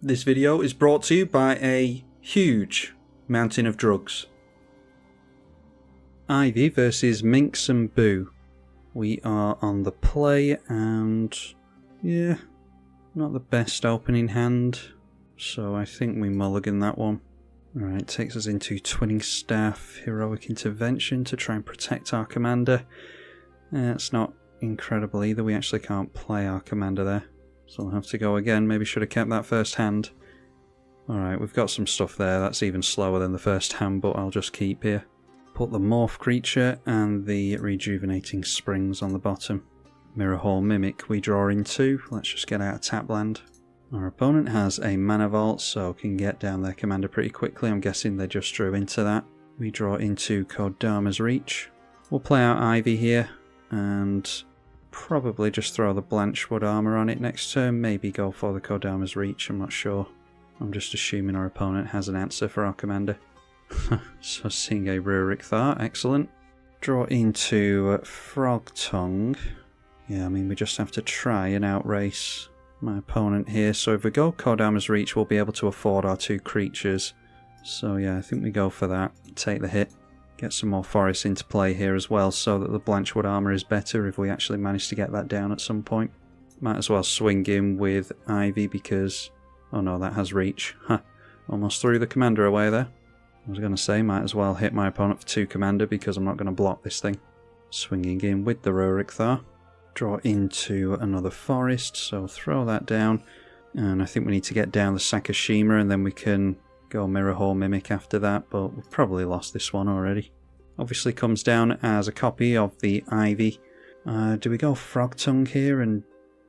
This video is brought to you by a huge mountain of drugs. Ivy versus Minsc and Boo. We are on the play and yeah, not the best opening hand, so I think we mulligan that one. Alright, takes us into Twinning Staff, Heroic Intervention to try and protect our commander. It's not incredible either, we actually can't play our commander there. So I'll have to go again, maybe should have kept that first hand. Alright, we've got some stuff there, that's even slower than the first hand, but I'll just keep here. Put the Morph Creature and the Rejuvenating Springs on the bottom. Mirror Hall Mimic we draw into, let's just get out a tap land. Our opponent has a Mana Vault, so can get down their commander pretty quickly, I'm guessing they just drew into that. We draw into Kodama's Reach. We'll play out Ivy here, and probably just throw the Blanchwood Armor on it next turn, maybe go for the Kodama's Reach, I'm not sure. I'm just assuming our opponent has an answer for our commander. So seeing a Rurik Thar, excellent. Draw into Frog Tongue. Yeah, I mean we just have to try and outrace my opponent here. So if we go Kodama's Reach, we'll be able to afford our two creatures. So yeah, I think we go for that. Take the hit. Get some more forests into play here as well, so that the Blanchwood Armor is better if we actually manage to get that down at some point. Might as well swing in with Ivy because... oh no, that has Reach. Huh. Almost threw the commander away there. I was going to say, might as well hit my opponent for 2 commander because I'm not going to block this thing. Swinging in with the Rurik Thar. Draw into another forest, so throw that down. And I think we need to get down the Sakashima and then we can go Mirror Hall Mimic after that, but we've probably lost this one already. Obviously comes down as a copy of the Ivy. Do we go Frog Tongue here and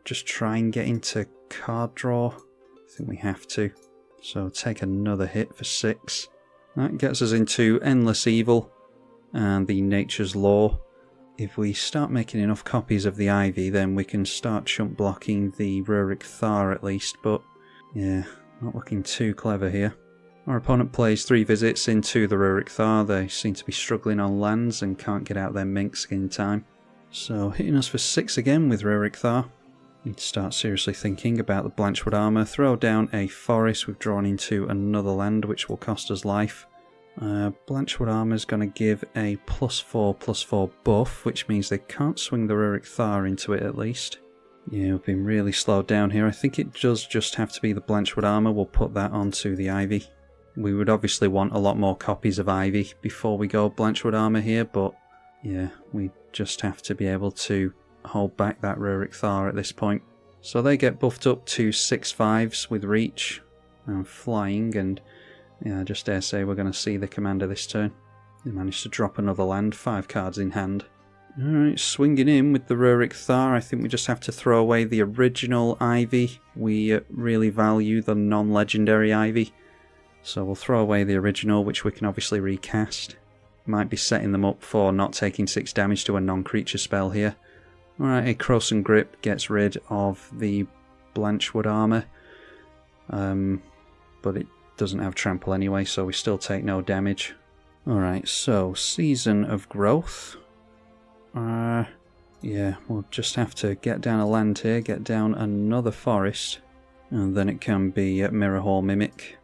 just try and get into card draw? I think we have to. So take another hit for 6. That gets us into Endless Evil and the Nature's Law. If we start making enough copies of the Ivy, then we can start chump blocking the Rurik Thar at least, but yeah, not looking too clever here. Our opponent plays 3 visits into the Rurik Thar. They seem to be struggling on lands and can't get out their Minsc in time. So hitting us for 6 again with Rurik Thar. Need to start seriously thinking about the Blanchwood Armor. Throw down a forest. We've drawn into another land which will cost us life. Blanchwood Armor is going to give a +4/+4 buff, which means they can't swing the Rurik Thar into it at least. Yeah, we've been really slowed down here. I think it does just have to be the Blanchwood Armor. We'll put that onto the Ivy. We would obviously want a lot more copies of Ivy before we go Blanchwood Armor here, but yeah, we just have to be able to hold back that Rurik Thar at this point. So they get buffed up to 6/5s with Reach and Flying, and yeah, I just dare say we're going to see the commander this turn. They managed to drop another land, 5 cards in hand. Alright, swinging in with the Rurik Thar. I think we just have to throw away the original Ivy. We really value the non-legendary Ivy. So we'll throw away the original, which we can obviously recast. Might be setting them up for not taking 6 damage to a non-creature spell here. Alright, a Krosan Grip gets rid of the Blanchwood Armor. But it doesn't have trample anyway, so we still take no damage. Alright, so Season of Growth. Yeah, we'll just have to get down a land here, get down another forest, and then it can be Mirror Hall Mimic.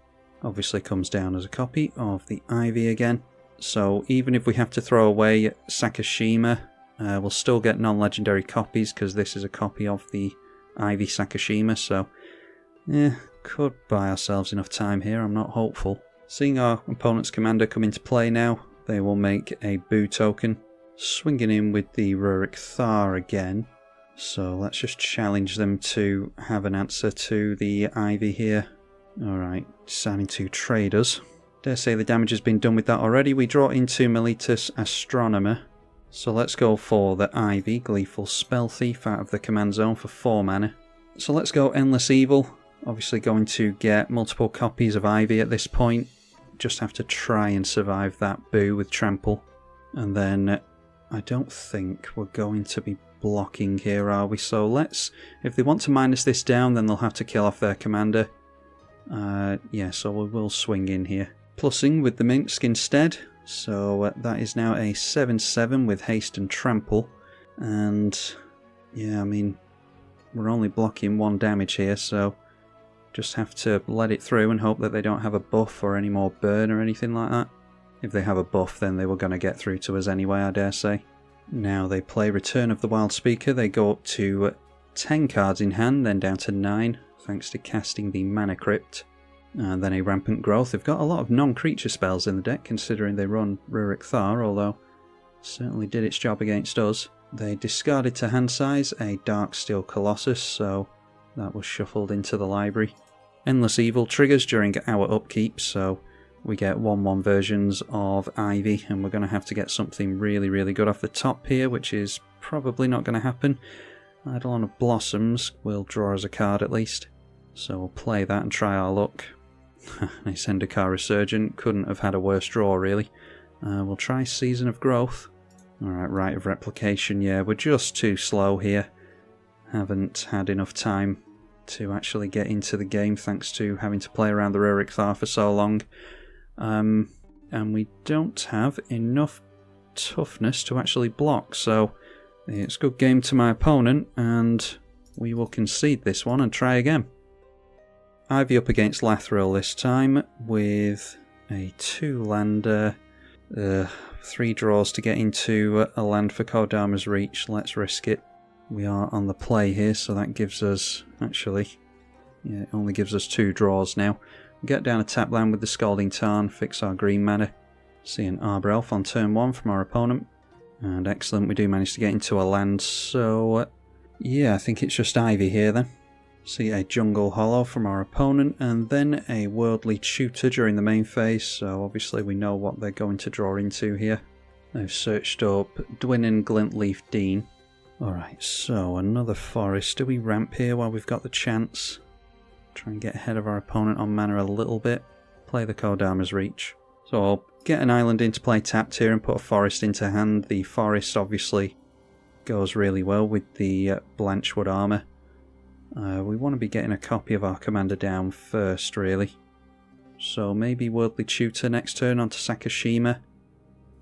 Obviously comes down as a copy of the Ivy again. So even if we have to throw away Sakashima, we'll still get non-legendary copies because this is a copy of the Ivy Sakashima, so yeah, could buy ourselves enough time here, I'm not hopeful. Seeing our opponent's commander come into play now, they will make a Boo token. Swinging in with the Rurik Thar again, so let's just challenge them to have an answer to the Ivy here. Alright, deciding to trade us. Dare say the damage has been done with that already. We draw into Meletus Astronomer. So let's go for the Ivy, Gleeful Spellthief out of the command zone for 4 mana. So let's go Endless Evil. Obviously going to get multiple copies of Ivy at this point. Just have to try and survive that Boo with Trample. And then I don't think we're going to be blocking here, are we? So let's, if they want to minus this down, then they'll have to kill off their commander. Yeah, so we will swing in here. Plussing with the Minsc instead. So that is now a 7/7 with haste and trample. And yeah, I mean, we're only blocking 1 damage here, so Just have to let it through and hope that they don't have a buff or any more burn or anything like that. If they have a buff, then they were going to get through to us anyway, I dare say. Now they play Return of the Wild Speaker. They go up to 10 cards in hand, then down to 9, thanks to casting the Mana Crypt. And then a Rampant Growth. They've got a lot of non-creature spells in the deck, considering they run Rurik Thar, although it certainly did its job against us. They discarded to hand size a Darksteel Colossus, so that was shuffled into the library. Endless Evil triggers during our upkeep, so we get 1/1 versions of Ivy, and we're going to have to get something really, really good off the top here, which is probably not going to happen. Eidolon of Blossoms will draw us a card at least, so we'll play that and try our luck. A Zendikar Resurgent, couldn't have had a worse draw really. We'll try Season of Growth. Alright, Rite of Replication, yeah, we're just too slow here. Haven't had enough time to actually get into the game thanks to having to play around the Rurik Thar for so long. And we don't have enough toughness to actually block, so it's a good game to my opponent, and we will concede this one and try again. Ivy up against Lathril this time with a 2-lander, 3 draws to get into a land for Kodama's Reach. Let's risk it. We are on the play here, so that gives us, actually, yeah, it only gives us 2 draws now. We get down a tap land with the Scalding Tarn, fix our green mana. See an Arbor Elf on turn 1 from our opponent. And excellent, we do manage to get into a land, so yeah, I think it's just Ivy here then. See a Jungle Hollow from our opponent, and then a Worldly Tutor during the main phase, so obviously we know what they're going to draw into here. They've searched up Dwynn Glintleaf Dean. Alright, so another forest. Do we ramp here while we've got the chance? Try and get ahead of our opponent on mana a little bit. Play the Kodama's Reach. So I'll get an island into play tapped here and put a forest into hand. The forest obviously goes really well with the Blanchwood Armour. We want to be getting a copy of our commander down first, really. So maybe Worldly Tutor next turn onto Sakashima.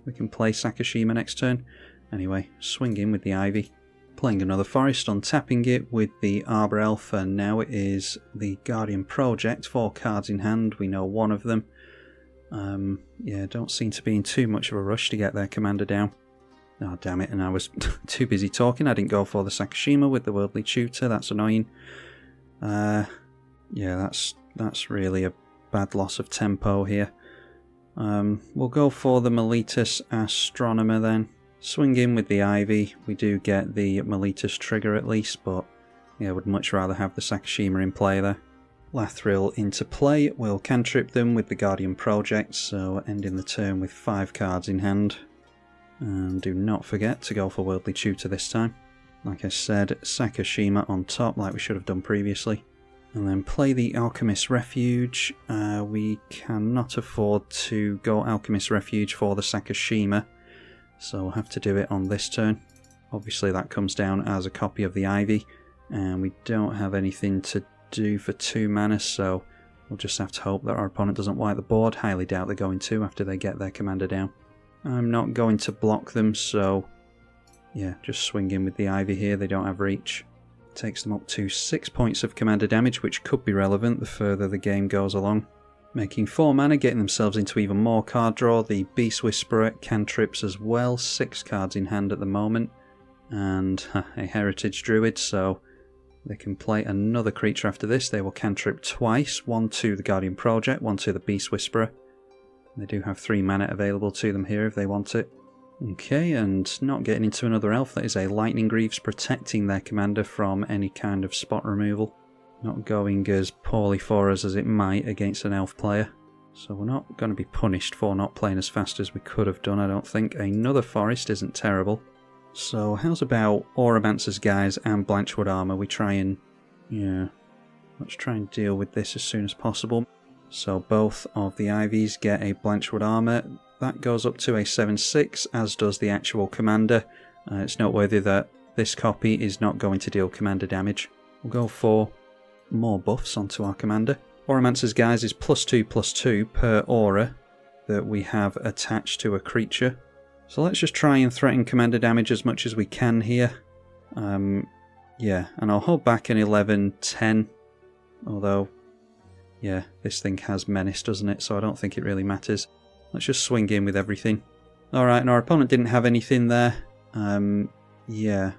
We can play Sakashima next turn. Anyway, swing in with the Ivy. Playing another forest, untapping it with the Arbor Elf, and now it is the Guardian Project. 4 cards in hand, we know one of them. Yeah, don't seem to be in too much of a rush to get their commander down. Oh, damn it, and I was too busy talking. I didn't go for the Sakashima with the Worldly Tutor. That's annoying. Yeah, that's really a bad loss of tempo here. We'll go for the Meletus Astronomer then. Swing in with the Ivy. We do get the Meletus trigger at least, but yeah, would much rather have the Sakashima in play there. Lathril into play. We'll cantrip them with the Guardian Project, so ending the turn with 5 cards in hand. And do not forget to go for Worldly Tutor this time. Like I said, Sakashima on top like we should have done previously. And then play the Alchemist's Refuge. We cannot afford to go Alchemist's Refuge for the Sakashima, so we'll have to do it on this turn. Obviously that comes down as a copy of the Ivy, and we don't have anything to do for 2 mana, so we'll just have to hope that our opponent doesn't wipe the board. Highly doubt they're going to after they get their commander down. I'm not going to block them, so yeah, just swing in with the Ivy here. They don't have reach. Takes them up to 6 points of commander damage, which could be relevant the further the game goes along. Making 4 mana, getting themselves into even more card draw. The Beast Whisperer cantrips as well, 6 cards in hand at the moment, and a Heritage Druid, so they can play another creature after this. They will cantrip twice, 1 to the Guardian Project, 1 to the Beast Whisperer. They do have 3 mana available to them here if they want it. Okay, and not getting into another elf. That is a Lightning Greaves, protecting their commander from any kind of spot removal. Not going as poorly for us as it might against an elf player. So we're not going to be punished for not playing as fast as we could have done, I don't think. Another forest isn't terrible. So how's about Auramancer's Guise and Blanchwood Armour? We try and, yeah, let's try and deal with this as soon as possible. So both of the Ivies get a Blanchwood Armour. That goes up to a 7/6, as does the actual commander. It's noteworthy that this copy is not going to deal commander damage. We'll go for more buffs onto our commander. Auramancer's Guise is +2/+2 per aura that we have attached to a creature. So let's just try and threaten commander damage as much as we can here. Yeah, and I'll hold back an 11/10, although Yeah, this thing has menace, doesn't it? So I don't think it really matters. Let's just swing in with everything. Alright, and our opponent didn't have anything there. Yeah,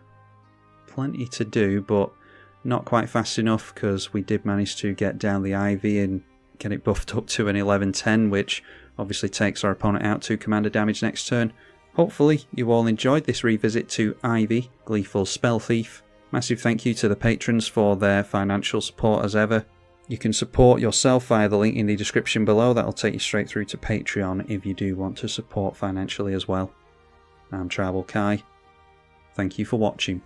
plenty to do, but not quite fast enough because we did manage to get down the Ivy and get it buffed up to an 11-10, which obviously takes our opponent out to commander damage next turn. Hopefully you all enjoyed this revisit to Ivy, Gleeful Spellthief. Massive thank you to the patrons for their financial support as ever. You can support yourself via the link in the description below. That'll take you straight through to Patreon if you do want to support financially as well. I'm tribalkai. Thank you for watching.